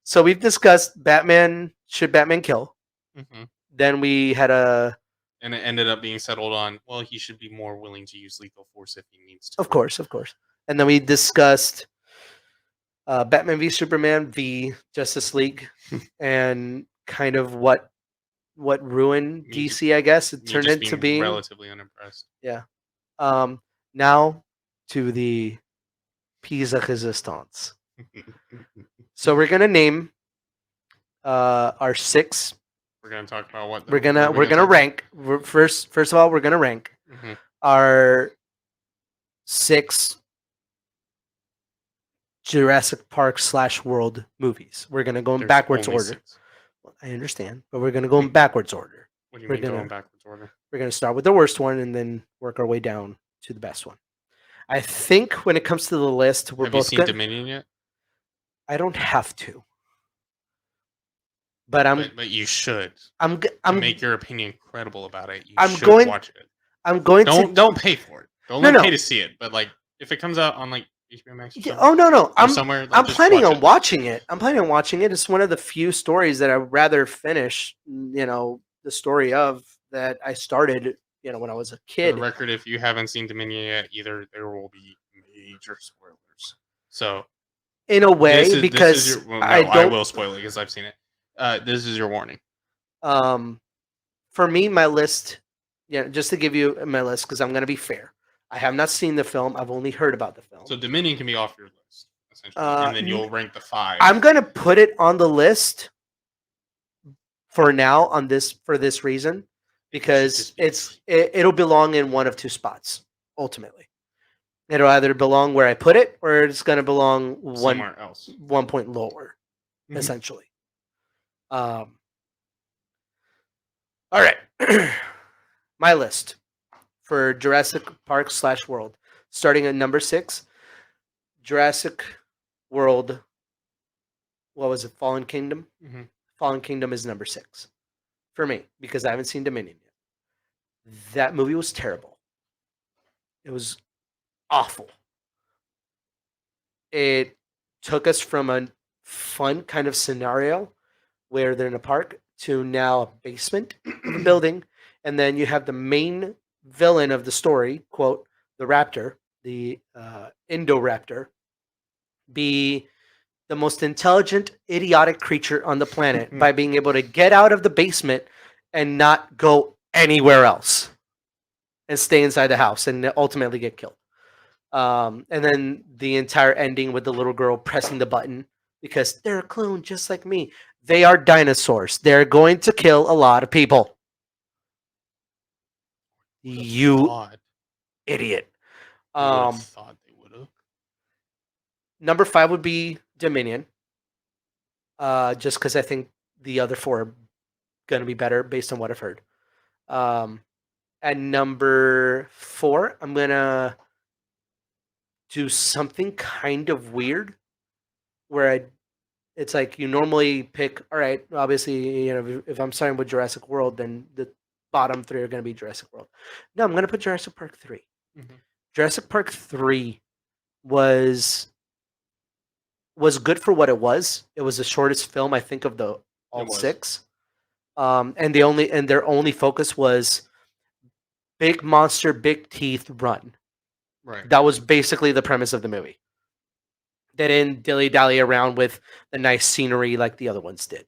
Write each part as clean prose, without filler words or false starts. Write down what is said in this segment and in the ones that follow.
So we've discussed Batman. Should Batman kill? Mm-hmm. Then we had a. And it ended up being settled on, well, he should be more willing to use lethal force if he needs to. Of course. And then we discussed Batman v Superman v Justice League, and kind of what ruined DC. I guess it turned into being relatively unimpressed. Yeah. Now to the piece de resistance. So we're gonna name our 6. We're gonna talk about what we're gonna rank. First of all, we're gonna rank our 6 Jurassic Park / World movies. We're gonna go in backwards order. 6. I understand, but we're gonna go in backwards order. What do you mean going backwards order? We're gonna start with the worst one and then work our way down to the best one. I think when it comes to the list, we're both. Have you seen Dominion yet? I don't have to, but you should. I'm make your opinion credible about it. You should watch it. I'm going to. Don't pay for it. Don't pay to see it. But like, if it comes out on like HBO Max, no. I'm somewhere. I'm planning on watching it. It's one of the few stories that I'd rather finish. The story of that I started. When I was a kid. For the record, if you haven't seen Dominion yet, either there will be major spoilers. So, in a way, because I will spoil it because I've seen it. This is your warning. For me, my list. Just to give you my list, because I'm going to be fair. I have not seen the film. I've only heard about the film. So Dominion can be off your list, essentially, and then you'll rank the 5. I'm going to put it on the list for now for this reason. Because it'll belong in one of 2 spots, ultimately. It'll either belong where I put it, or it's going to belong somewhere else, 1 point lower, essentially. All right, my list for Jurassic Park / World, starting at number 6, Jurassic World. What was it? Fallen Kingdom. Fallen Kingdom is number 6 for me because I haven't seen Dominion. That movie was terrible. It was awful. It took us from a fun kind of scenario where they're in a park to now a basement of a building. And then you have the main villain of the story, quote, the raptor, the Indoraptor, be the most intelligent, idiotic creature on the planet by being able to get out of the basement and not go anywhere else and stay inside the house and ultimately get killed. And then the entire ending with the little girl pressing the button because they're a clone just like me. They are dinosaurs. They're going to kill a lot of people. You idiot. Thought they would have. Number 5 would be Dominion. Just because I think the other 4 are going to be better based on what I've heard. At number 4, I'm going to do something kind of weird where it's like you normally pick, all right, obviously, if I'm starting with Jurassic World, then the bottom 3 are going to be Jurassic World. No, I'm going to put Jurassic Park 3. Jurassic Park 3 was good for what it was. It was the shortest film, I think, of the all 6. And their only focus was big monster, big teeth, run. Right. That was basically the premise of the movie. They didn't dilly-dally around with the nice scenery like the other ones did.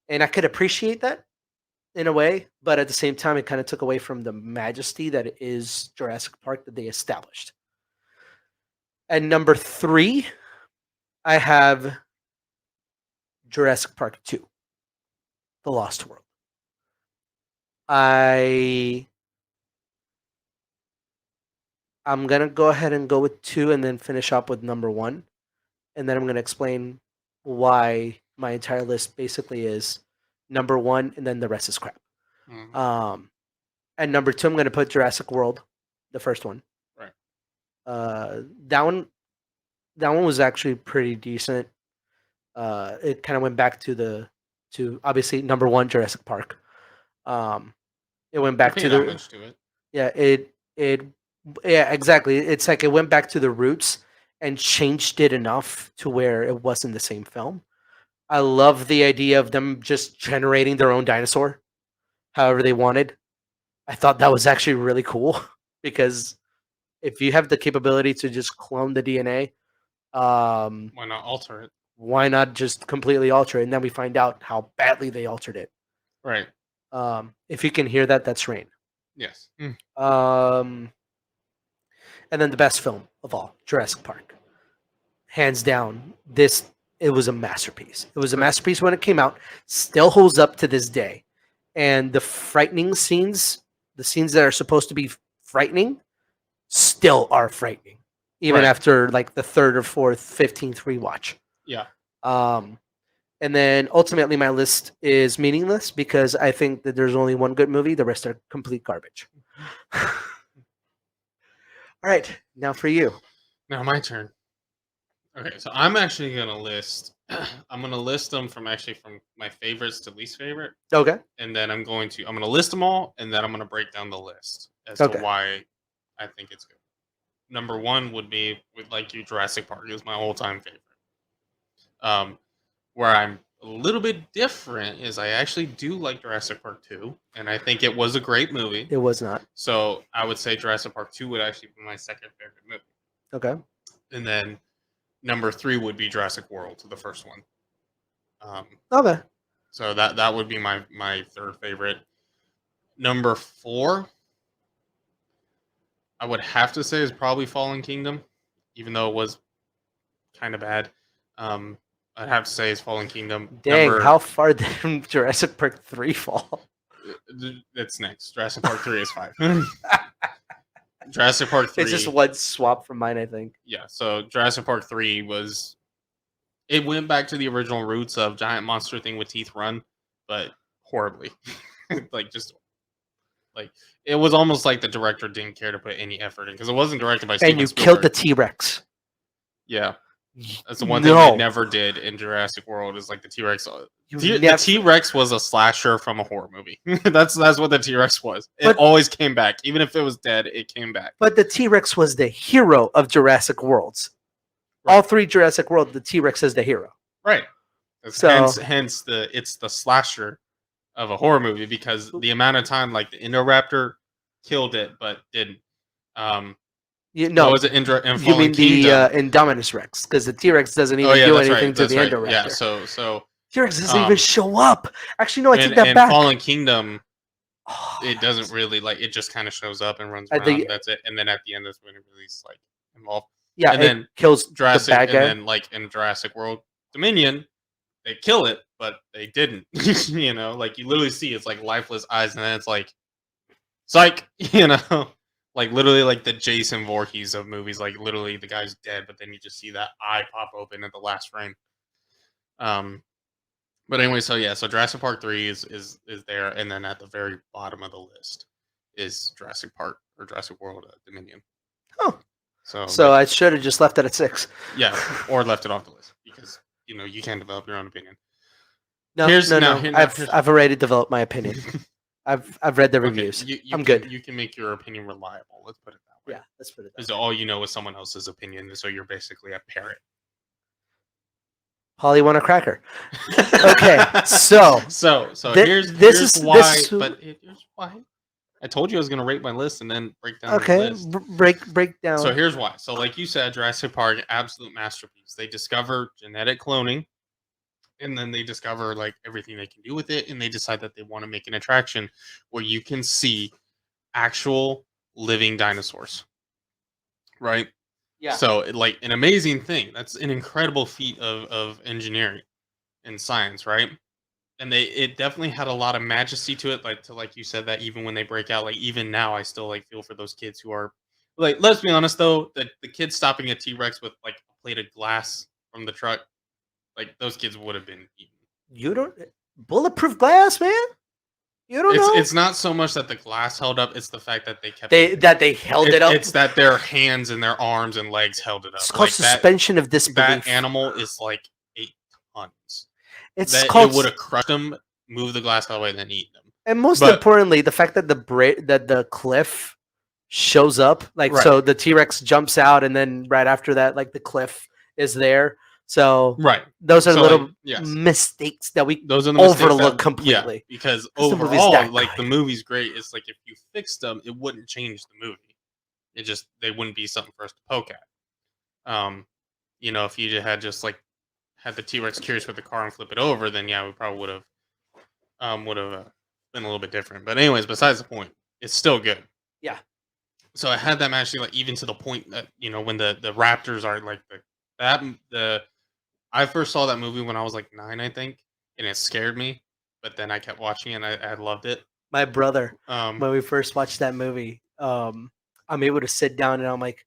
And I could appreciate that in a way, but at the same time, it kind of took away from the majesty that is Jurassic Park that they established. At number 3, I have Jurassic Park 2, The Lost World. I'm going to go ahead and go with 2 and then finish up with number 1. And then I'm going to explain why my entire list basically is number 1 and then the rest is crap. And number 2, I'm going to put Jurassic World, the first one. Right. That one was actually pretty decent. It kind of went back to obviously number 1, Jurassic Park. It went back to the homage to it. Yeah, exactly. It's like it went back to the roots and changed it enough to where it wasn't the same film. I love the idea of them just generating their own dinosaur, however they wanted. I thought that was actually really cool because if you have the capability to just clone the DNA, Why not alter it? why not just completely alter it? And then we find out how badly they altered it. Right. If you can hear that, that's rain. Yes. And then the best film of all, Jurassic Park. Hands down, it was a masterpiece. It was a Right. masterpiece when it came out, still holds up to this day. And the frightening scenes, the scenes that are supposed to be frightening, still are frightening, even Right. after like the third or fourth, 15th rewatch. Yeah. And then ultimately, my list is meaningless because I think that there's only one good movie. The rest are complete garbage. All right, now for you. Now my turn. Okay, so I'm actually gonna list. I'm gonna list them from my favorites to least favorite, Okay. and then I'm gonna list them all, and then I'm gonna break down the list as Okay. to why I think it's good. Number one would be with like you, Jurassic Park is my all-time favorite. Where I'm a little bit different is I actually do like Jurassic Park 2, and I think it was a great movie. It was not. So I would say Jurassic Park 2 would actually be my second favorite movie. Okay. And then number 3 would be Jurassic World, the first one. Okay. So that would be my third favorite. Number 4, I would have to say is probably Fallen Kingdom, even though it was kind of bad. I'd have to say is Fallen Kingdom. Dang, how far did Jurassic Park 3 fall? It's next. Jurassic Park 3 is 5. Jurassic Park 3. It's just one swap from mine, I think. Yeah, so Jurassic Park 3 was... It went back to the original roots of giant monster thing with teeth run, but horribly. It was almost like the director didn't care to put any effort in, because it wasn't directed by Steven Spielberg. And you killed the T-Rex. Yeah. That's the one thing they never did in Jurassic World is like the T-Rex. The T-Rex was a slasher from a horror movie. That's what the T-Rex was. It always came back. Even if it was dead, it came back. But the T-Rex was the hero of Jurassic Worlds. Right. All 3 Jurassic World, the T-Rex is the hero. Right. Hence it's the slasher of a horror movie, because the amount of time like the Indoraptor killed it but didn't. You mean Kingdom? The Indominus Rex, because the T-Rex doesn't even do anything to the Indoraptor. Yeah, so T-Rex doesn't even show up. Actually, no, I take that back. Fallen Kingdom, it doesn't really it just kind of shows up and runs around. That's it. And then at the end, that's when it really involved. Yeah, and then kills Jurassic, the bad guy. and then like in Jurassic World Dominion, they kill it, but they didn't. You literally see it's like lifeless eyes, and then it's like, psych. Like literally like the Jason Voorhees of movies, like literally the guy's dead, but then you just see that eye pop open at the last frame. But anyway, so Jurassic Park 3 is there, and then at the very bottom of the list is Jurassic Park or Jurassic World Dominion. Oh. So I should have just left it at 6. Yeah, or left it off the list, because you can't develop your own opinion. No. I've already developed my opinion. I've read the reviews. I'm good. You can make your opinion reliable. Let's put it that way. Yeah, let's put it that way. Because all you know is someone else's opinion, so you're basically a parrot. Polly want a cracker. Okay, so here's why. I told you I was going to rate my list and then break down the list. Break down. So here's why. So like you said, Jurassic Park, absolute masterpiece. They discover genetic cloning, and then they discover like everything they can do with it, and they decide that they want to make an attraction where you can see actual living dinosaurs. Right? Yeah. So like an amazing thing. That's an incredible feat of engineering and science, right? And it definitely had a lot of majesty to it, like you said, that even when they break out, like even now I still like feel for those kids who are like, let's be honest though, the kids stopping a T-Rex with like a plate of glass from the truck, like those kids would have been eaten. You don't bulletproof glass, man. You don't know. It's not so much that the glass held up; it's the fact that they held it up. It's that their hands and their arms and legs held it up. It's called suspension of disbelief. That animal is like 8 tons. It would have crushed them, moved the glass all the way, and then eat them. And most importantly, the fact that the cliff shows up, so the T-Rex jumps out, and then right after that, like the cliff is there. So Right. those are So like little yes, mistakes that we those are the mistakes overlook that yeah, completely because because the movie's overall, that like the good. movie's great. It's like if you fixed them, it wouldn't change the movie. It just they wouldn't be something for us to poke at. Um, if you had just like had the T Rex curious with the car and flip it over, then yeah, we probably would have been a little bit different. But anyways, besides the point, it's still good. Yeah. So I had them actually like even to the point that when the Raptors are like the I first saw that movie when I was like 9, I think, and it scared me. But then I kept watching it and I loved it. My brother, Um, when we first watched that movie, I'm able to sit down and I'm like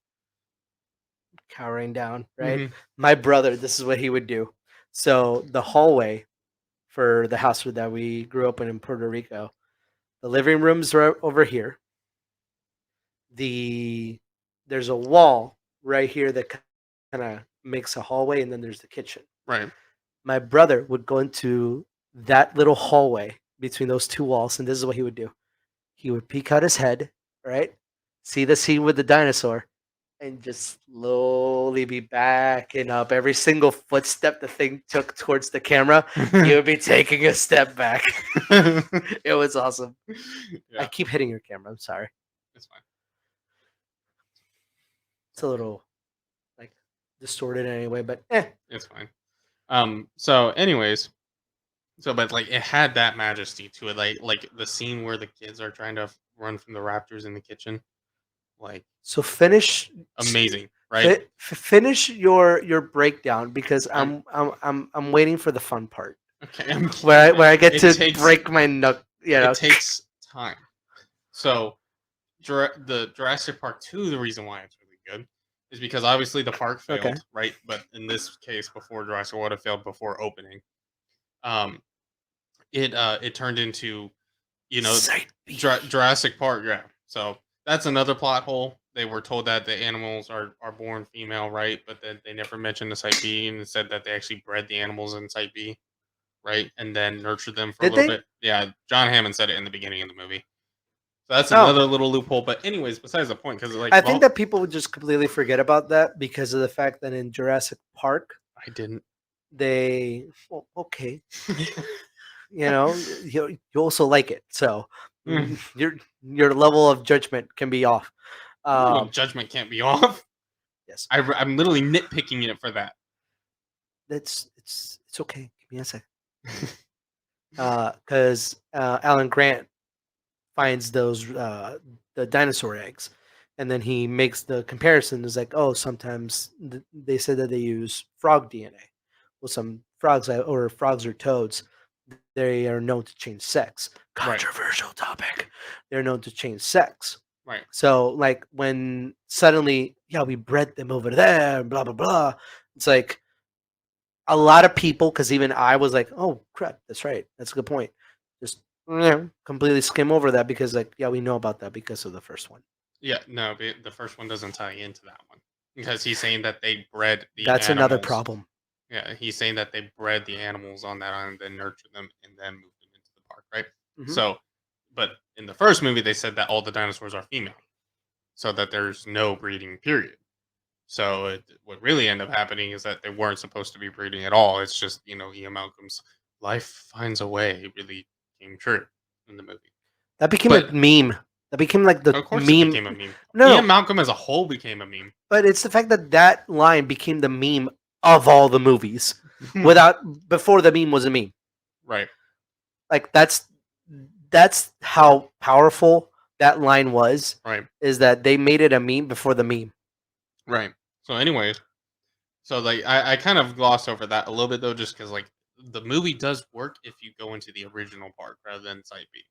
cowering down, right? mhm, My brother, this is what he would do. So the hallway for the house that we grew up in Puerto Rico, the living room's right over here. The There's a wall right here that kind of makes a hallway, and then there's the kitchen. right. My brother would go into that little hallway between those two walls, and this is what he would do. He would peek out his head, right? See the scene with the dinosaur, and just slowly be backing up. Every single footstep the thing took towards the camera, he would be taking a step back. It was awesome. I Yeah, keep hitting your camera. I'm sorry. it's fine. It's a little like distorted anyway, but eh. It's fine. So anyways, but like it had that majesty to it, like the scene where the kids are trying to run from the raptors in the kitchen, like So finish amazing, right? finish your breakdown because I'm I'm waiting for the fun part okay. I'm where I get it to takes break my knuck. it takes time. So the Jurassic Park 2, the reason why it's really good is because obviously the park Okay. failed, right? But in this case, before Jurassic would have failed before opening. Um, it turned into you know Sight B. Jurassic Park, yeah. So that's another plot hole. They were told that the animals are born female, right? But then they never mentioned the Site B and said that they actually bred the animals in Site B, right? And then nurtured them for a Did little they? bit. Yeah, John Hammond said it in the beginning of the movie. So that's Oh, another little loophole. But anyways, besides the point, because like, I think well, that people would just completely forget about that because of the fact that in Jurassic Park I didn't. they well, okay, you also like it, so Mm, your level of judgment can be off. well, Um, judgment can't be off. yes, I'm literally nitpicking it for that. it's okay. Give me a second. Because Alan Grant finds those the dinosaur eggs, and then he makes the comparison. It's like, oh, sometimes they said that they use frog DNA. Well, some frogs or frogs or toads, they are known to change sex. Right, Controversial topic. They're known to change sex. right. So, like when suddenly, yeah, we bred them over there, blah blah blah. It's like a lot of people, because even I was like, oh crap, that's right, that's a good point. Just completely skim over that because like yeah, we know about that because of the first one. Yeah, no, the first one doesn't tie into that one because he's saying that they bred the That's another animals. problem. Yeah, he's saying that they bred the animals on that island, then nurtured them, and then moved them into the park, right? Hmm. So, but in the first movie, they said that all the dinosaurs are female, so that there's no breeding period. So what really ended up happening is that they weren't supposed to be breeding at all. It's just Ian Malcolm's life finds a way really came true in the movie. That became a But meme. That became like the of course, it meme. became a meme. No, Ian no, Malcolm as a whole became a meme. but it's the fact that that line became the meme of all the movies without before the meme was a meme. Right. Like that's how powerful that line was. Right. Is that they made it a meme before the meme. Right. So, anyways, so like I kind of glossed over that a little bit though, just because like the movie does work if you go into the original part rather than Site B.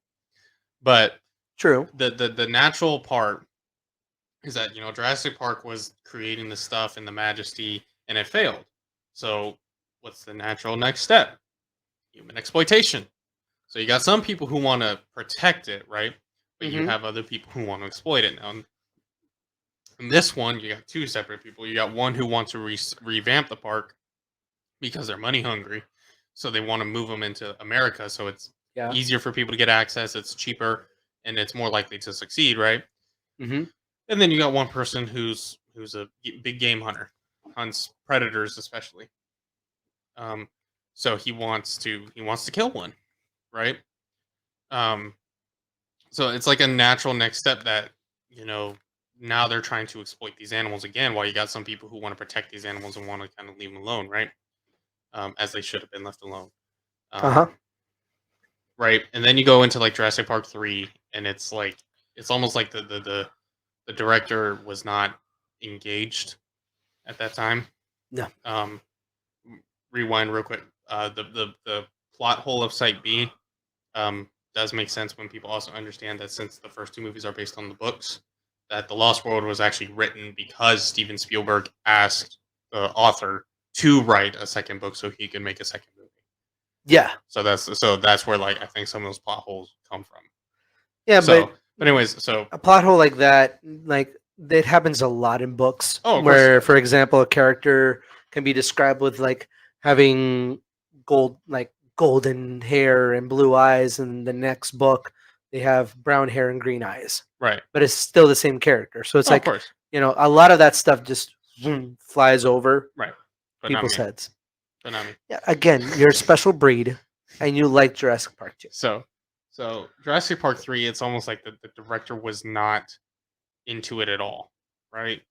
But True. the natural part is that Jurassic Park was creating the stuff and the majesty, and it failed. So, what's the natural next step? Human exploitation. So you got some people who want to protect it, right? But you Hmm. have other people who want to exploit it. Now, in this one, you got two separate people. You got one who wants to revamp the park because they're money hungry, so they want to move them into America, so it's Yeah. easier for people to get access. It's cheaper, and it's more likely to succeed, right? Hmm. And then you got one person who's a big game hunter, hunts predators especially. So he wants to kill one, right? Um, so it's like a natural next step that, now they're trying to exploit these animals again, while you got some people who want to protect these animals and want to kind of leave them alone, right? As they should have been left alone. Uh-huh. Right. And then you go into like Jurassic Park 3, and it's almost like the director was not engaged at that time. No. Rewind real quick. The plot hole of Site B does make sense when people also understand that since the first two movies are based on the books, that The Lost World was actually written because Steven Spielberg asked the author to write a second book so he could make a second movie. Yeah. So that's where like I think some of those plot holes come from. Yeah, So, but anyways, so a plot hole like that, like it happens a lot in books. Oh, of course it where, does. for example, a character can be described with like having golden hair and blue eyes, and the next book they have brown hair and green eyes, right. but it's still the same character. So it's Oh, of like, course. a lot of that stuff just flies over Right. But not people's me. heads. But not me. Yeah, again, you're a special breed, and you like Jurassic Park too. So Jurassic Park 3, it's almost like the director was not into it at all, right?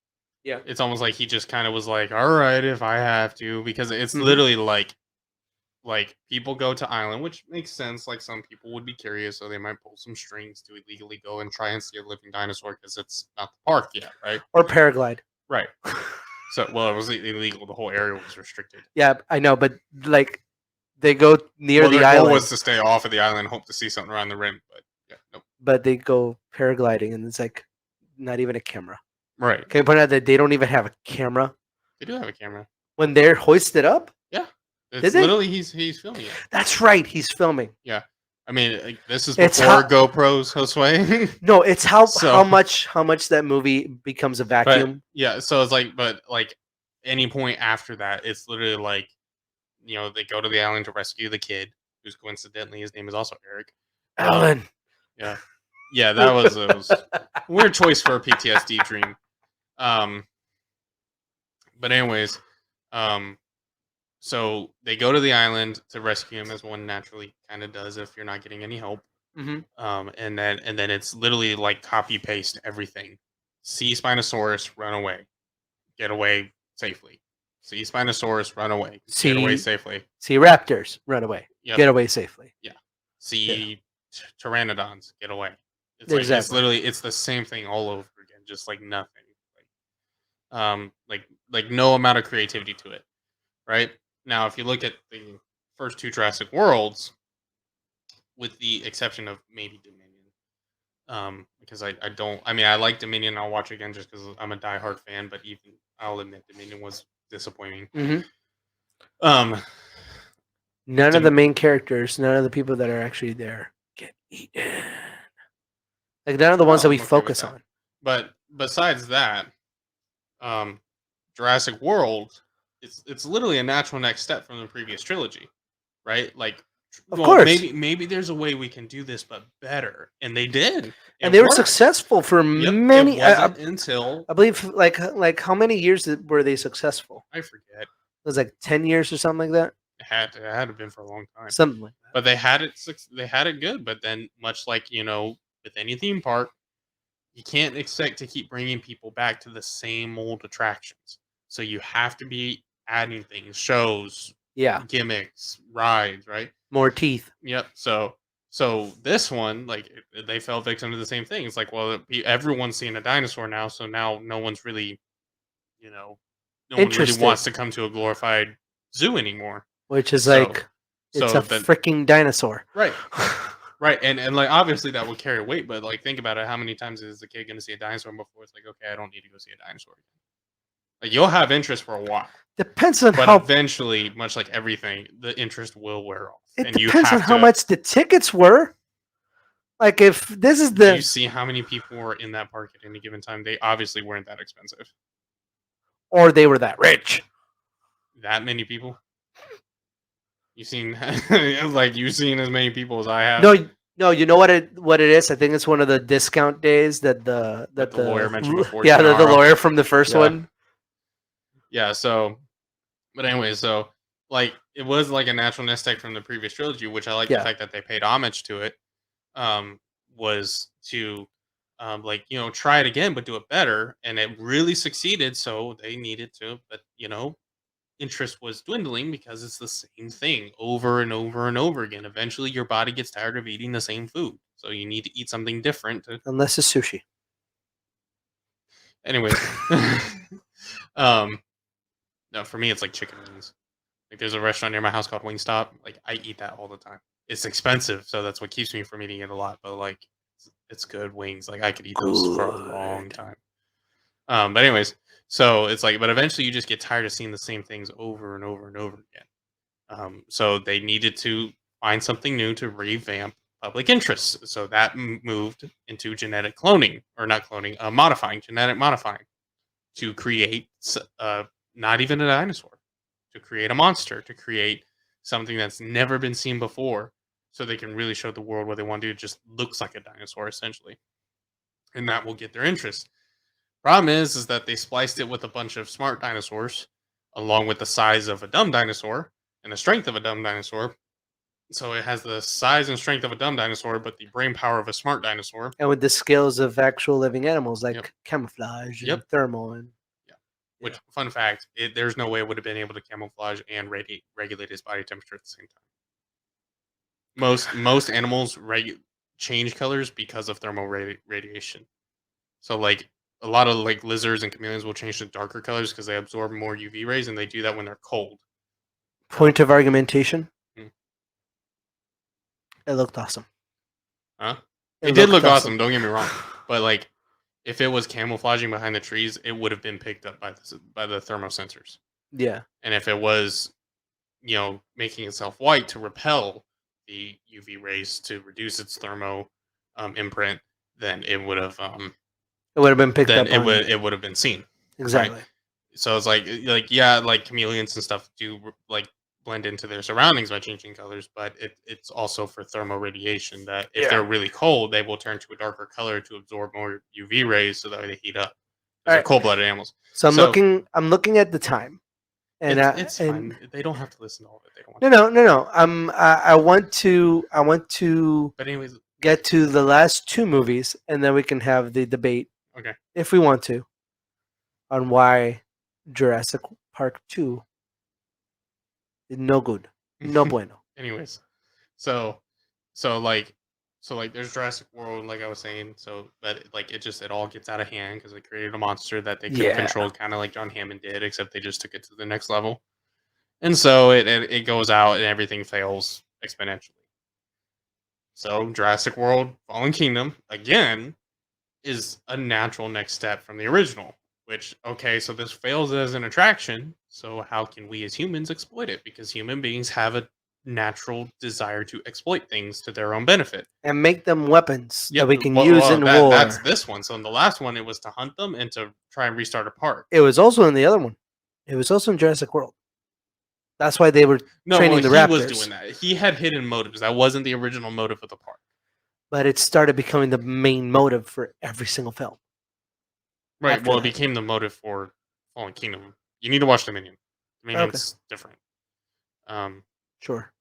Yeah. It's almost like he just kind of was like, all right, if I have to, because it's Mhm. literally like people go to island, which makes sense. Like some people would be curious, so they might pull some strings to illegally go and try and see a living dinosaur because it's not the park yet, right? Or paraglide. Right. So, well, it was illegal. The whole area was restricted. Yeah, I know, but like they go near Well, the their goal island, was to stay off of the island and hope to see something around the rim, but yeah, nope. but they go paragliding, and it's like not even a camera. Right. Can you point out that they don't even have a camera They do have a camera. when they're hoisted up? Yeah. Did It's they? literally he's filming it. That's right, he's filming. Yeah. I mean, like, this is It's before how- GoPros, Josue. No, it's how So- how much that movie becomes a But vacuum. yeah, so it's like, but like any point after that, it's literally like, they go to the island to rescue the kid, who's coincidentally his name is also Eric. Alan. Yeah. Yeah, that was a weird choice for a PTSD dream. But anyways, so they go to the island to rescue him, as one naturally kind of does if you're not getting any help. Mhm. And then it's literally like copy paste everything. See Spinosaurus, run away, get away safely. See Spinosaurus, run away, get away safely. See raptors, run away, Yep. get away safely. See pteranodons, get away. It's Exactly. it's literally it's the same thing all over again, just like nothing. Like no amount of creativity to it, right? Now, if you look at the first two Jurassic Worlds, with the exception of maybe Dominion, because I don't, I mean, I like Dominion. I'll watch it again just because I'm a diehard fan. But even I'll admit Dominion was disappointing. Mhm. Um, None of the main characters, none of the people that are actually there get eaten. Like none of the ones that we I'm okay with focus that. on. But besides that, Jurassic World, it's literally a natural next step from the previous trilogy, right? Like, Of course. maybe there's a way we can do this, but better, and they did, And they were worked. successful for Yep, many. It wasn't until I believe like how many years were they successful? I forget. It was like 10 years or something like that. It had to have been for a long time. Something like that. But they had it good. But then, much like with any theme park, you can't expect to keep bringing people back to the same old attractions. So you have to be adding things, shows, Yeah, gimmicks, rides, right? more teeth. Yep. So this one, like, they fell victim to the same thing. It's like, well, everyone's seeing a dinosaur now, so now no one's really, no one really Interested. wants to come to a glorified zoo anymore. Which is So- like it's so a then- freaking dinosaur. Right. Right, and like obviously that would carry weight, but like think about it, how many times is the kid going to see a dinosaur before it's like, okay, I don't need to go see a dinosaur again. Like you'll have interest for a while, Depends on but how eventually, much like everything, the interest will wear off. it and you depends on have how to- much the tickets were. Like if this is Do you the see how many people were in that park at any given time? They obviously weren't that expensive. or they were that rich. That many people? You've seen you've seen as many people as I have. No, you know what it is? I think it's one of the discount days that the lawyer mentioned before, Yeah, the Gennaro. lawyer from the first Yeah. one. Yeah, so but anyway, so like it was like a natural nest egg from the previous trilogy, which I like the Yeah. fact that they paid homage to it. Was to like try it again but do it better, and it really succeeded. So they needed to, but interest was dwindling because it's the same thing over and over and over again. Eventually, your body gets tired of eating the same food, so you need to eat something different. Unless it's sushi. Anyways, um, no, for me it's like chicken wings. Like there's a restaurant near my house called Wingstop. Like I eat that all the time. It's expensive, so that's what keeps me from eating it a lot. But like, it's good wings. Like I could eat those for a long Good. time. But anyways, so it's like, but eventually you just get tired of seeing the same things over and over and over again. So they needed to find something new to revamp public interest. So that moved into genetic cloning, or not cloning, modifying, genetic modifying, to create not even a dinosaur, to create a monster, to create something that's never been seen before, so they can really show the world what they want to do. It just looks like a dinosaur essentially, and that will get their interest. Problem is that they spliced it with a bunch of smart dinosaurs, along with the size of a dumb dinosaur and the strength of a dumb dinosaur. So it has the size and strength of a dumb dinosaur, but the brain power of a smart dinosaur. And with the skills of actual living animals like Yep. camouflage and Yep. thermal and Yeah. Which, fun fact, there's no way it would have been able to camouflage and regulate his body temperature at the same time. Most animals change colors because of thermal radiation. So like a lot of like lizards and chameleons will change to darker colors because they absorb more UV rays, and they do that when they're cold. point of argumentation. Mm. It looked awesome. Huh? It It did looked look awesome. awesome. Don't get me wrong, but like if it was camouflaging behind the trees, it would have been picked up by the thermosensors. Yeah. And if it was, making itself white to repel the UV rays to reduce its thermo imprint, then it would have It would have been picked up on. it would have been seen. Exactly. So it's like yeah, like chameleons and stuff do like blend into their surroundings by changing colors, but it's also for thermal radiation that if they're really cold, they will turn to a darker color to absorb more UV rays so that they heat up. Because they're Alright. cold-blooded animals. So I'm So looking. I'm looking at the time, and it's and fine. They don't have to listen to all of it. They don't want no, to. no, no, no. I want to. I want to But anyways, get to the last two movies, and then we can have the debate okay. if we want to on why Jurassic Park 2 is no good, no bueno. Anyways, so so like like there's Jurassic World, like I was saying. So but like it all gets out of hand because they created a monster that they couldn't Yeah. control, kind of like John Hammond did, except they just took it to the next level. And so it goes out and everything fails exponentially. So Jurassic World Fallen Kingdom again is a natural next step from the original. Which, okay, so this fails as an attraction. So how can we as humans exploit it? Because human beings have a natural desire to exploit things to their own benefit. And make them weapons that Yep. we can use in war. That's this one. So in the last one, it was to hunt them and to try and restart a park. It was also in the other one. It was also in Jurassic World. That's why they were training the he raptors. was doing that. He had hidden motives. That wasn't the original motive of the park. But it started becoming the main motive for every single film. Right. After Well, it that. became the motive for Fallen Kingdom. You need to watch Dominion. Dominion's different. Sure.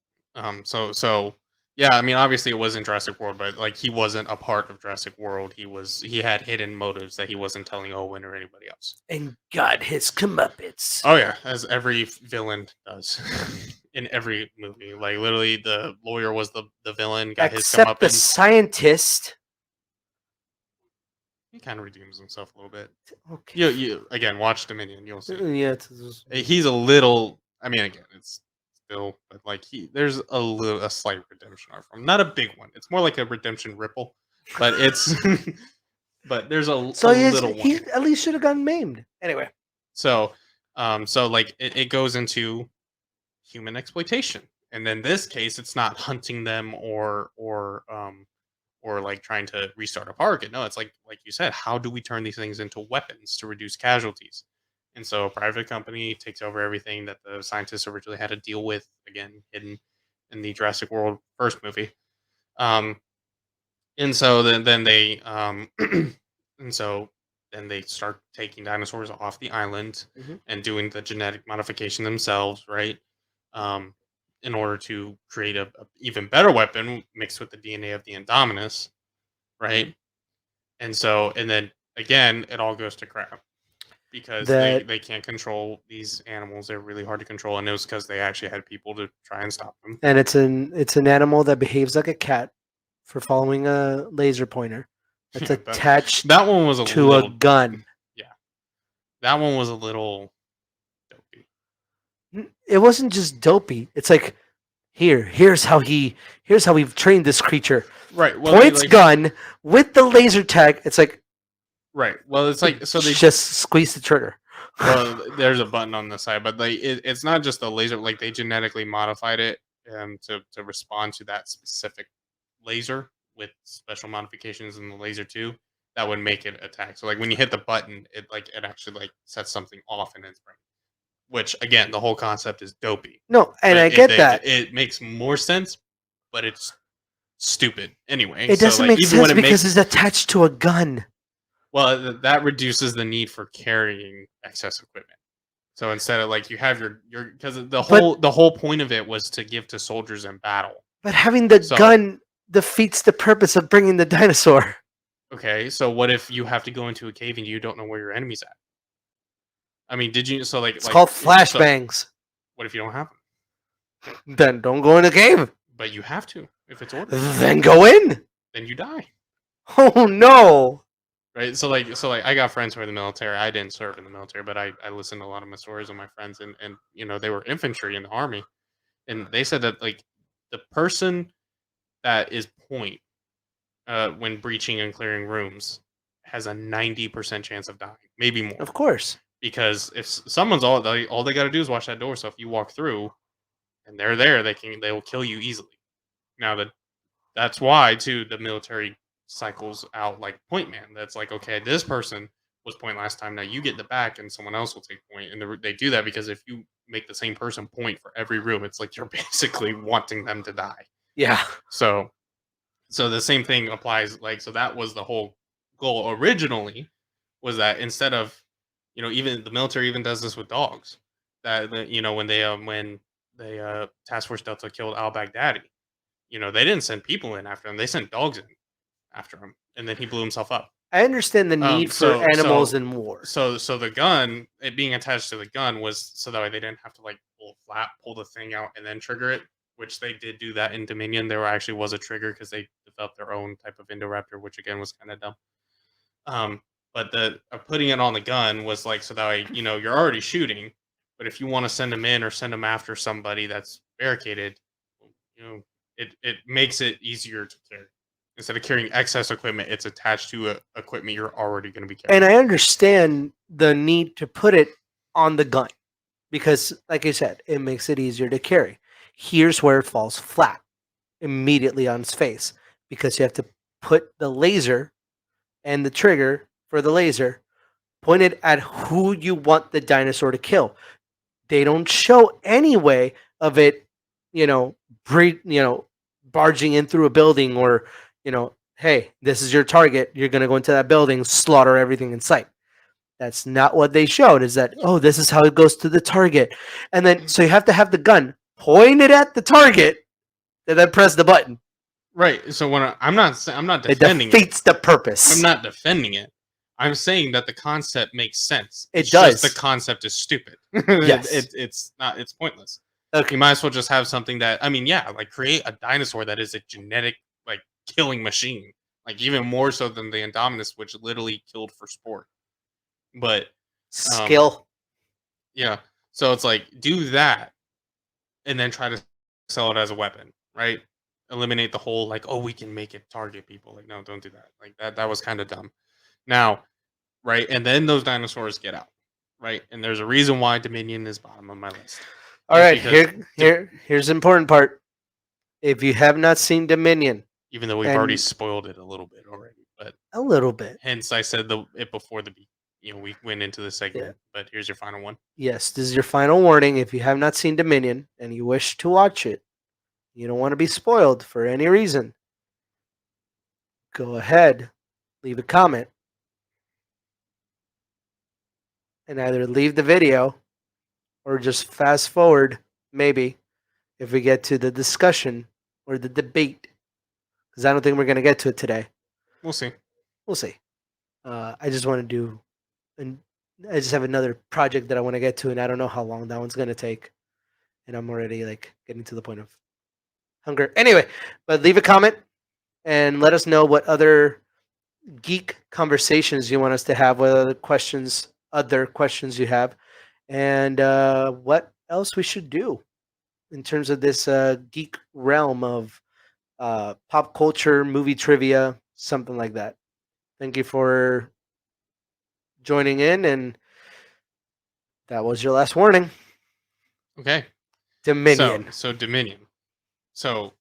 So yeah, I mean, obviously it wasn't Jurassic World, but like he wasn't a part of Jurassic World. He had hidden motives that he wasn't telling Owen or anybody else. And got his comeuppance. Oh yeah, as every villain does in every movie. Like literally, the lawyer was the villain, got his Except the comeuppance. scientist. He kind of redeems himself a little bit. Okay. You again watch Dominion, you'll see. Yeah. He's a little. I mean, again, it's still, but like there's a slight redemption arc from him. Not a big one. It's more like a redemption ripple, but it's but there's a little one. He at least should have gotten maimed. Anyway. So like it goes into human exploitation, and in this case, it's not hunting them or like trying to restart a park. No, it's like you said, how do we turn these things into weapons to reduce casualties? And so a private company takes over everything that the scientists originally had to deal with, again, hidden in the Jurassic World first movie. And so then they and so then they start taking dinosaurs off the island Mhm. and doing the genetic modification themselves, right? in order to create a even better weapon mixed with the DNA of the Indominus, right? And then again, it all goes to crap because That they can't control these animals. They're really hard to control, and it was because they actually had people to try and stop them. and it's an animal that behaves like a cat for following a laser pointer that's Yeah, but attached that one was a to a little gun. yeah, that one was a little dopey. It wasn't just dopey. It's like here's how we've trained this creature. Right. Well, they Points like gun with the laser tag. It's like right. Well, it's like so they just squeeze the trigger. well, there's a button on the side, but like it's not just the laser. Like they genetically modified it to respond to that specific laser with special modifications in the laser too that would make it attack. So like when you hit the button, it actually like sets something off in its brain. Which again, the whole concept is dopey, No, and but I get that. it makes more sense, but it's stupid anyway. It So doesn't like make even when sense it because makes it's attached to a gun. well, that reduces the need for carrying excess equipment. So instead of like you have your because But the whole point of it was to give to soldiers in battle. but having the So gun defeats the purpose of bringing the dinosaur. okay, so what if you have to go into a cave and you don't know where your enemy's at? I mean, did you so It's called so flashbangs. what if you don't have them? Then don't go in a cave. But you have to if it's ordered. Then go in. Then you die. Oh no. Right? So like I got friends who are in the military. I didn't serve in the military, but I listened to a lot of my stories of my friends and you know, they were infantry in the army. And they said that like the person that is point when breaching and clearing rooms has a 90% chance of dying, maybe more. Of course. Because if someone's all they got to do is watch that door. So if you walk through and they're there, they will kill you easily. Now that's why too the military cycles out like point man. That's like okay, this person was point last time. Now you get the back, and someone else will take point. And they do that because if you make the same person point for every room, it's like you're basically wanting them to die. Yeah. So so the same thing applies. Like so that was the whole goal originally was that instead of you know even the military even does this with dogs that you know when they Task Force Delta killed Al Baghdadi, you know they didn't send people in after him, they sent dogs in after him, and then he blew himself up. I understand the need for So animals in war. so the gun, it being attached to the gun was so that way they didn't have to like pull the thing out and then trigger it, which they did do that in Dominion. There actually was a trigger because they developed their own type of Indoraptor, which again was kind of dumb. Um, but the putting it on the gun was like so that way you know you're already shooting, but if you want to send them in or send them after somebody that's barricaded, you know it makes it easier to carry. Instead of carrying excess equipment, it's attached to equipment you're already going to be carrying. And I understand the need to put it on the gun because, like I said, it makes it easier to carry. Here's where it falls flat immediately on its face because you have to put the laser and the trigger for the laser pointed at who you want the dinosaur to kill. They don't show any way of it, you know, barging in through a building or, hey, this is your target. You're going to go into that building, slaughter everything in sight. That's not what they showed. Is that, oh, this is how it goes to the target. And then, so you have to have the gun pointed at the target and then press the button. Right. So when I'm not It defending defeats the purpose. I'm not defending it. I'm saying that the concept makes sense. It It's does. Just the concept is stupid. Yes. It's not. It's pointless. Okay. You might as well just have something that I mean, yeah, like create a dinosaur that is a genetic like killing machine, like even more so than the Indominus, which literally killed for sport. But Skill. yeah, so it's like do that, and then try to sell it as a weapon, right? Eliminate the whole like, oh, we can make it target people. Like, no, don't do that. Like that was kind of dumb. Now, right, and then those dinosaurs get out, right? And there's a reason why Dominion is bottom of my list. All It's right, because here's the important part. If you have not seen Dominion, even though we've already and spoiled it a little bit already, but a little bit, hence I said it before we went into the segment. Yeah. But here's your final one. yes, this is your final warning. If you have not seen Dominion and you wish to watch it, you don't want to be spoiled for any reason, go ahead, leave a comment, and either leave the video or just fast forward, maybe, if we get to the discussion or the debate, because I don't think we're going to get to it today. We'll see. We'll see. I just want to do, and I just have another project that I want to get to, and I don't know how long that one's going to take. And I'm already like getting to the point of hunger. Anyway, but leave a comment and let us know what other geek conversations you want us to have, what other questions you have, and what else we should do in terms of this geek realm of pop culture, movie trivia, something like that. Thank you for joining in, and that was your last warning. Okay. Dominion. So Dominion. So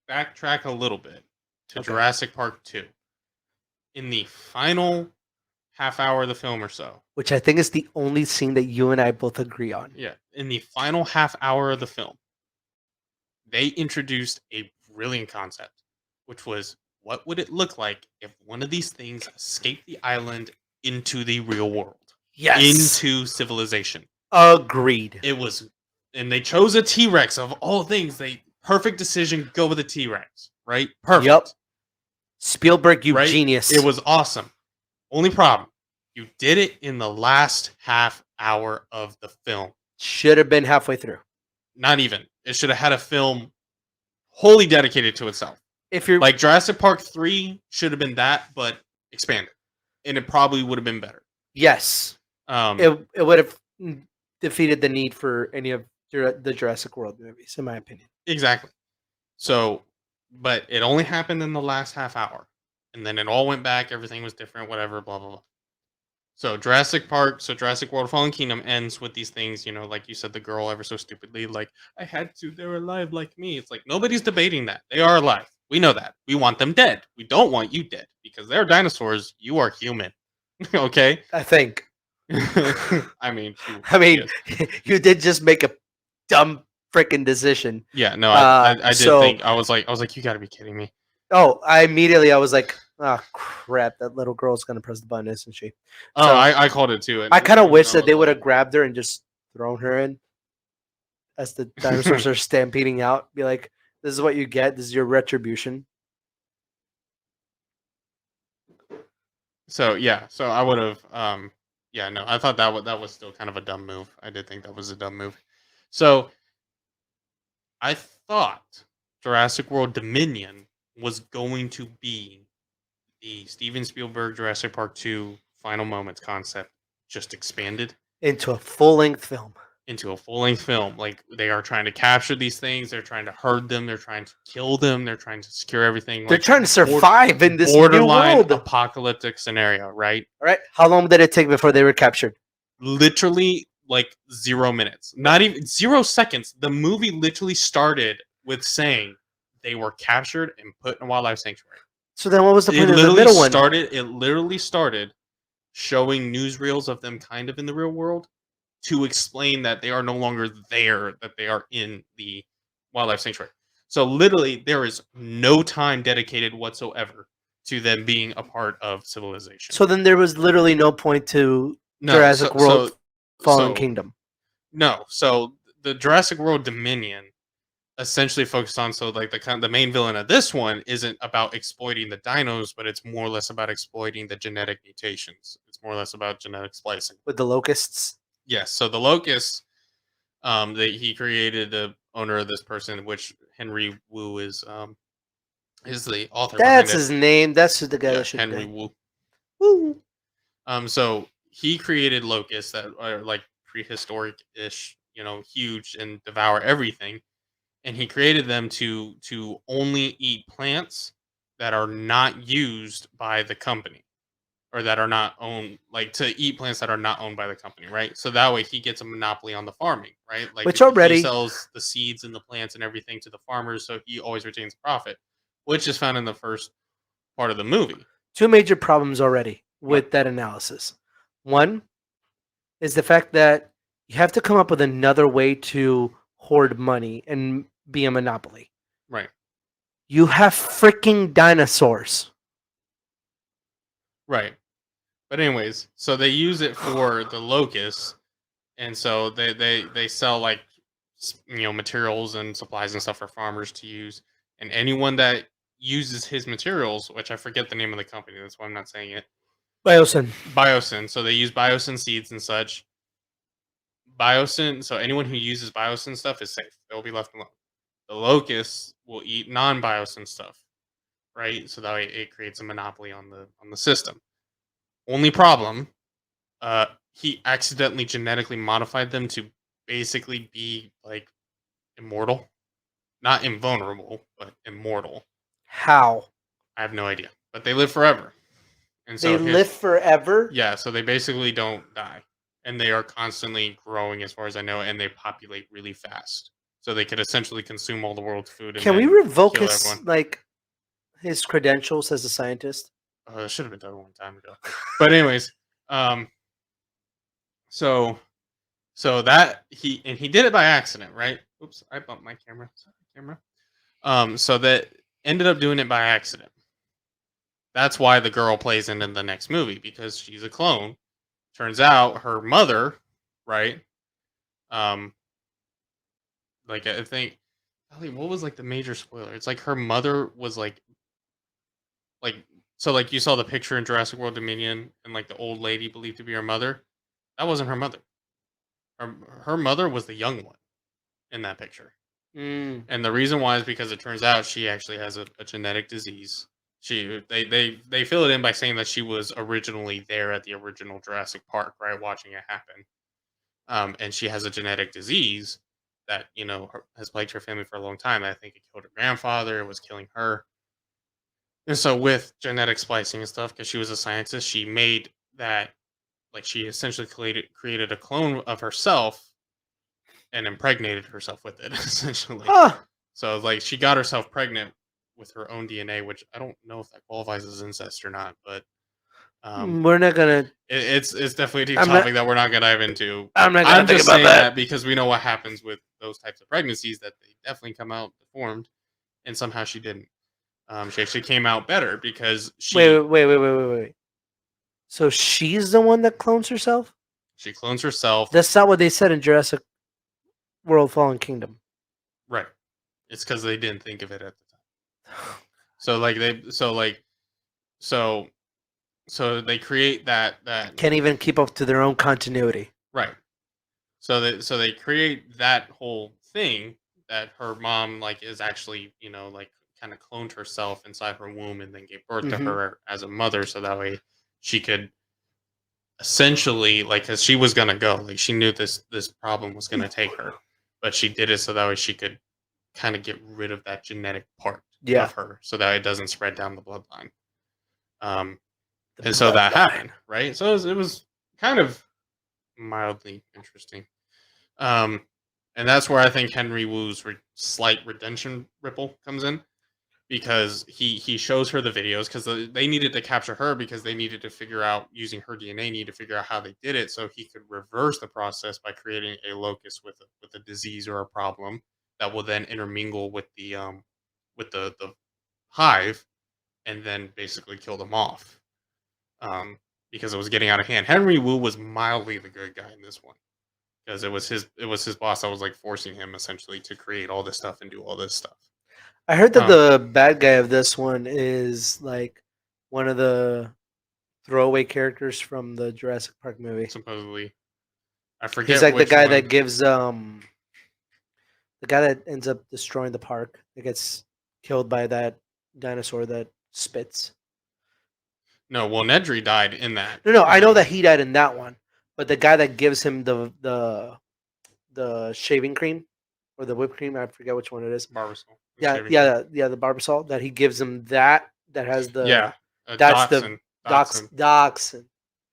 backtrack a little bit to Okay. Jurassic Park 2. In the final half hour of the film or so. Which I think is the only scene that you and I both agree on. Yeah. In the final half hour of the film, they introduced a brilliant concept, which was what would it look like if one of these things escaped the island into the real world? Yes. Into civilization. Agreed. It was, and they chose a T-Rex of all things. Perfect decision, go with a T-Rex, right? Perfect. Yep. Spielberg, you right? genius. It was awesome. Only problem, you did it in the last half hour of the film. Should have been halfway through. Not even. It should have had a film wholly dedicated to itself. If you're like Jurassic Park 3 should have been that, but expanded. And it probably would have been better. Yes. It would have defeated the need for any of the Jurassic World movies, in my opinion. Exactly. So, but it only happened in the last half hour. And then it all went back. Everything was different, whatever, blah, blah, blah. So Jurassic World Fallen Kingdom ends with these things, like you said, the girl ever so stupidly, like, I had to, they're alive like me. It's like, nobody's debating that. They are alive. We know that. We want them dead. We don't want you dead because they're dinosaurs. You are human. Okay? I think. I mean, you did just make a dumb freaking decision. Yeah, no, I did so- think, I was like, you gotta be kidding me. Oh, I was like, oh crap, that little girl's gonna press the button, isn't she? Oh, So- I called it too. I kind of wish that they would have like, grabbed her and just thrown her in as the dinosaurs are stampeding out. Be like, this is what you get. This is your retribution. So yeah, so I would have, yeah, no, I thought that was still kind of a dumb move. I did think that was a dumb move. So I thought Jurassic World Dominion was going to be the Steven Spielberg Jurassic Park 2 final moments concept just expanded Into a full-length film. into a full-length film. Like, they are trying to capture these things, they're trying to herd them, they're trying to kill them, they're trying to secure everything. They're like, trying to survive in this new borderline world. apocalyptic scenario, right? All right. How long did it take before they were captured? Literally like 0 minutes, not even 0 seconds. The movie literally started with saying they were captured and put in a wildlife sanctuary. So then what was the It point of the literally middle one? It literally started showing newsreels of them kind of in the real world to explain that they are no longer there, that they are in the wildlife sanctuary. So literally there is no time dedicated whatsoever to them being a part of civilization. So then there was literally no point to Jurassic World Fallen Kingdom. No, so the Jurassic World Dominion essentially focused on, so like the main villain of this one isn't about exploiting the dinos, but it's more or less about exploiting the genetic mutations. It's more or less about genetic splicing. With the locusts? Yes, so the locusts, that he created, the owner of this person, which Henry Wu is the author. That's behind his name. That's who the guy it. Yeah, that should Henry be. Wu. Woo. So he created locusts that are like prehistoric-ish, huge and devour everything. And he created them to only eat plants that are not used by the company, or that are not owned, like to eat plants that are not owned by the company, right? So that way he gets a monopoly on the farming, right? Like, Which already he sells the seeds and the plants and everything to the farmers, so he always retains profit, which is found in the first part of the movie. Two major problems already with that analysis. One is the fact that you have to come up with another way to hoard money and be a monopoly. Right. You have freaking dinosaurs. Right. But anyways, so they use it for the locusts, and so they sell like materials and supplies and stuff for farmers to use, and anyone that uses his materials, which I forget the name of the company, that's why I'm not saying it. Biosyn. Biosyn. So they use biosyn seeds and such. Biosyn. So anyone who uses biosyn stuff is safe. They'll be left alone. The locusts will eat non-biosyn stuff, right? So that way it creates a monopoly on the system. Only problem, he accidentally genetically modified them to basically be like immortal, not invulnerable, but immortal. How? I have no idea, but they live forever, and They so live forever? yeah, so they basically don't die, and they are constantly growing, as far as I know, and they populate really fast. So they could essentially consume all the world's food and Can we then revoke kill his everyone. his credentials as a scientist? That should have been done a long time ago. But anyways, um, so that he did it by accident, right? Oops, I bumped my camera. Sorry, camera. So that ended up doing it by accident. That's why the girl plays in the next movie, because she's a clone. Turns out her mother, right? Um, like I think, what was like the major spoiler? It's like her mother was like so like you saw the picture in Jurassic World Dominion, and like the old lady believed to be her mother. That wasn't her mother. Her mother was the young one in that picture. Mm. And the reason why is because it turns out she actually has a genetic disease. They fill it in by saying that she was originally there at the original Jurassic Park, right, watching it happen. And she has a genetic disease that has plagued her family for a long time. I think it killed her grandfather. It was killing her. And so with genetic splicing and stuff, because she was a scientist, she made that, like, she essentially created a clone of herself and impregnated herself with it, essentially. Huh. So like she got herself pregnant with her own DNA, which I don't know if that qualifies as incest or not, but We're not gonna. it's definitely a deep I'm not. topic that we're not gonna dive into. But I'm not gonna I'm think just about saying that. that because we know what happens with those types of pregnancies, that they definitely come out deformed, and somehow she didn't. She actually came out better because Wait. So she's the one that clones herself? she clones herself. That's not what they said in Jurassic World Fallen Kingdom. Right. It's because they didn't think of it at the time. So like so they create that Can't even keep up to their own continuity. right. So they create that whole thing that her mom like is actually like kind of cloned herself inside her womb and then gave birth to Mm-hmm. her as a mother, so that way she could essentially, like, because she was gonna go, like she knew this problem was gonna take her, but she did it so that way she could kind of get rid of that genetic part Yeah. of her so that it doesn't spread down the bloodline. Um, The and so that bloodline. happened, right? So it was kind of mildly interesting. Um, and that's where I think Henry Wu's slight redemption ripple comes in, because he shows her the videos, because they needed to capture her, because they needed to figure out, using her DNA, need to figure out how they did it so he could reverse the process by creating a locust with a disease or a problem that will then intermingle with the hive, and then basically kill them off, because it was getting out of hand. Henry Wu was mildly the good guy in this one, because it was his boss that was like forcing him essentially to create all this stuff and do all this stuff. I heard that Um, the bad guy of this one is like one of the throwaway characters from the Jurassic Park movie. supposedly, I He's forget like the which guy one. that gives the guy that ends up destroying the park, that gets killed by that dinosaur that spits. No, well, Nedry died in that. No, In I that know that movie. he died in that one, but the guy that gives him the shaving cream or the whipped cream, I forget which one it is. Barbasol. The Yeah, shaving cream. yeah, the Barbasol that he gives him, that has the Yeah, that's the Dotson. Dotson. Dachshund.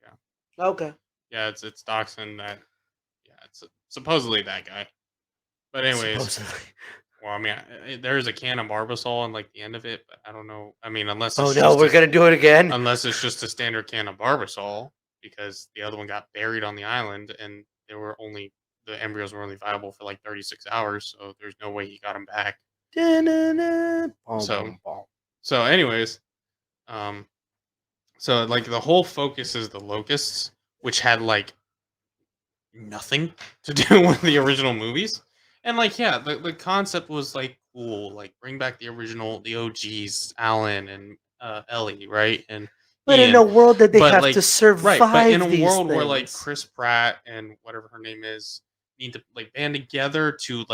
Yeah, Okay. yeah, it's Dotson that. Yeah, it's supposedly that guy. But anyways, Supposedly. well, I mean, there is a can of Barbasol on like the end of it, but I don't know. I mean, Oh no, we're gonna do it again. unless it's just a standard can of Barbasol, because the other one got buried on the island, and the embryos were only viable for like 36 hours, so there's no way he got them back. So so anyways, um, so like the whole focus is the locusts, which had like nothing to do with the original movies, And like, yeah, the concept was like cool. Like, bring back the OGs, Alan and Ellie, right? And But in Ian. a world that they But have to like, right, but in a survive these world where like things. Chris Pratt and whatever her name is need to like band together to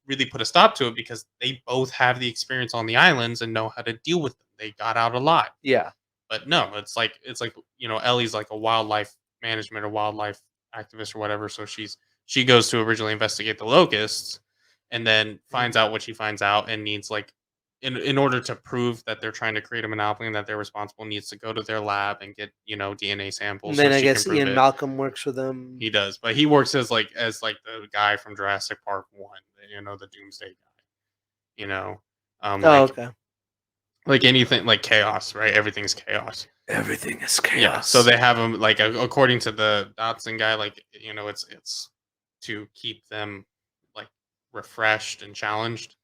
really put a stop to it because they both have the experience on the islands and know how to deal with them. They got out alive. Yeah. But no, it's like Ellie's like a wildlife management or wildlife activist or whatever. So she goes to originally investigate the locusts, and then finds Mhm. out what she finds out, and needs like in order to prove that they're trying to create a monopoly and that they're responsible, needs to go to their lab and get DNA And samples so then I she can guess prove Ian it. Malcolm works for them. He does, but he works as like the guy from Jurassic Park 1, the Doomsday guy. You know, um, Oh, like okay. like anything like chaos, right? Everything's chaos. Everything is Yeah, so chaos. they have them like according to the Dotson guy, like it's to keep them like refreshed and challenged,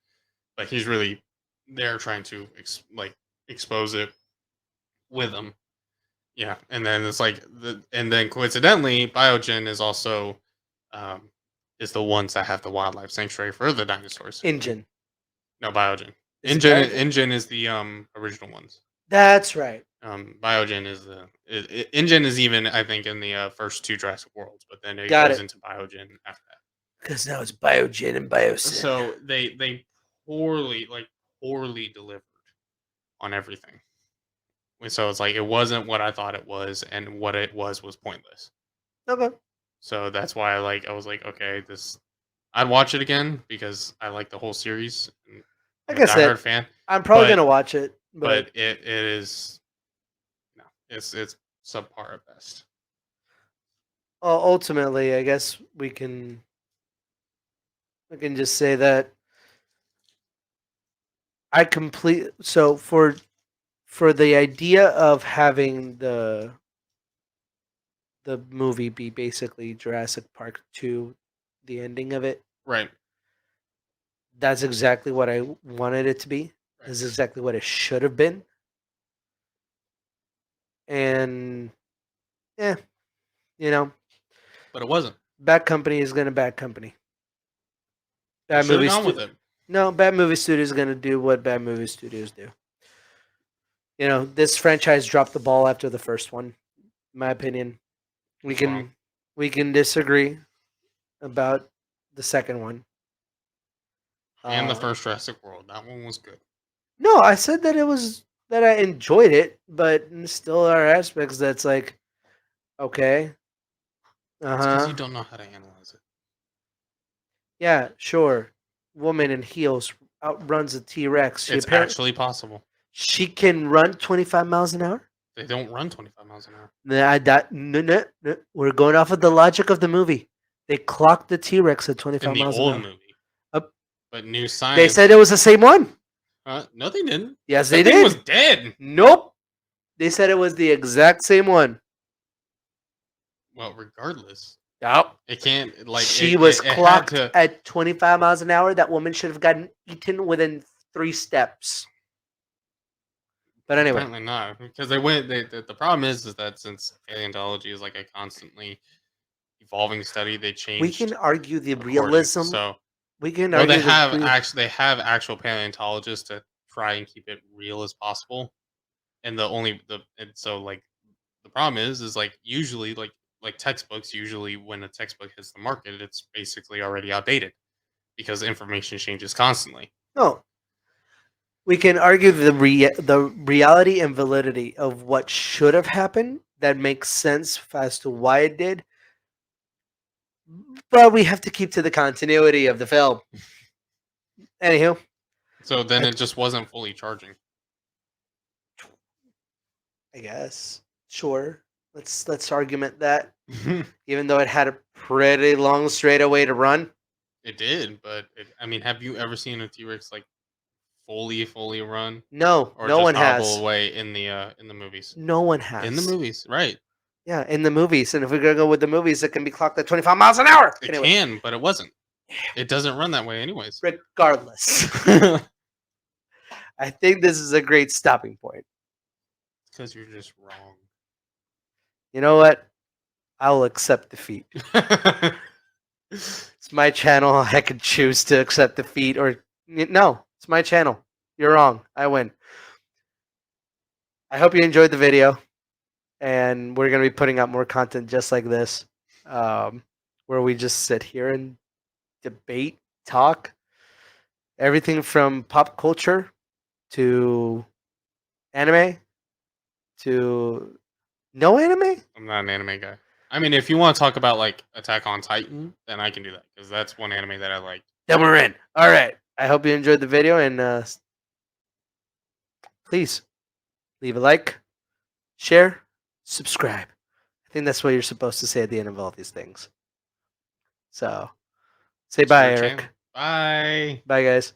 but he's really there trying to expose it with them. Yeah, and then it's like and then coincidentally, Biogen is also um, is the ones that have the wildlife sanctuary for the dinosaurs. Engine. No, Biogen. Is it Biogen? Engine is the original ones. That's right. Biogen is Engine is even I think in the first two Jurassic Worlds, but then it Got goes it. into Biogen after Because now it's Biogen and that. Biosyn. So they poorly delivered on everything. And so it's like it wasn't what I thought it was, and what it was pointless. Okay. So that's why I was like, okay, this I'd watch it again because I like the whole series. And I'm Like a I said, diehard fan, I'm probably but gonna watch it, but it is no, it's subpar at best. ultimately, I guess we can just say that I complete. So for the idea of having the movie be basically Jurassic Park 2, the ending of it, Right. that's exactly what I wanted it to be. Right. This is exactly what it should have been. And yeah, you know, But it wasn't. bad company is gonna bad company. They Bad should have movie gone with stu- it. No, bad movie studios is gonna do what bad movie studios do. This franchise dropped the ball after the first one. In my opinion, we Who's wrong? can disagree about the second one. And the Uh, first Jurassic World. That one was good. no, I said that I enjoyed it, but still there are aspects that's like okay, uh It's because you huh, don't know how to analyze it. yeah, sure. Woman in heels outruns a T Rex. It's actually possible. She can run 25 miles an hour. They don't run 25 miles an hour No, no, no. We're going off of the logic of the movie. They clocked the T Rex at in 25 the miles an old hour. movie. Uh, But new they science. said it was the same one. No, they didn't. Yes, they That thing was did. dead. Nope. They said it was the exact same one. Well, regardless, Yep. it can't like She was it had clocked to. at 25 miles an hour. That woman should have gotten eaten within 3 steps. But anyway, Apparently not, because they went. The problem is that since paleontology is like a constantly evolving study, they we can changed argue the according. realism. So, We can well, argue the real. they have actual paleontologists to try and keep it real as possible. And the only the and so like the problem is like usually like textbooks, usually when a textbook hits the market, it's basically already outdated because information changes constantly. No, we can argue the reality and validity of what should have happened. That makes sense as to why it did. But we have to keep to the continuity of the film. Anywho, So then I, it just wasn't fully charging. I guess sure. Let's argument that. It Even though it had a pretty long straightaway to run. did, but I mean, have you ever seen a T Rex like fully run, No, or no just one hobble has. away in the movies? No one In the has. movies, right? Yeah, in the movies. And if we're gonna go with the movies, it can be clocked at 25 miles an hour. It Anyway, can, but it wasn't. It doesn't run that way, anyways. regardless, I think this is a great stopping point. Because you're just wrong. You know what? I'll accept defeat. It's my channel. I can choose to accept defeat or no. It's my channel. You're wrong. I win. I hope you enjoyed the video, and we're gonna be putting out more content just like this, where we just sit here and debate, talk, everything from pop culture to anime to no anime. I'm not an anime guy. I mean, if you want to talk about like Attack on Titan, then I can do that because that's one anime that I like. Then we're in. All right. I hope you enjoyed the video, and please leave a like, share, subscribe. I think that's what you're supposed to say at the end of all these things. So, say It's your bye, channel. Eric. Bye. Bye, guys.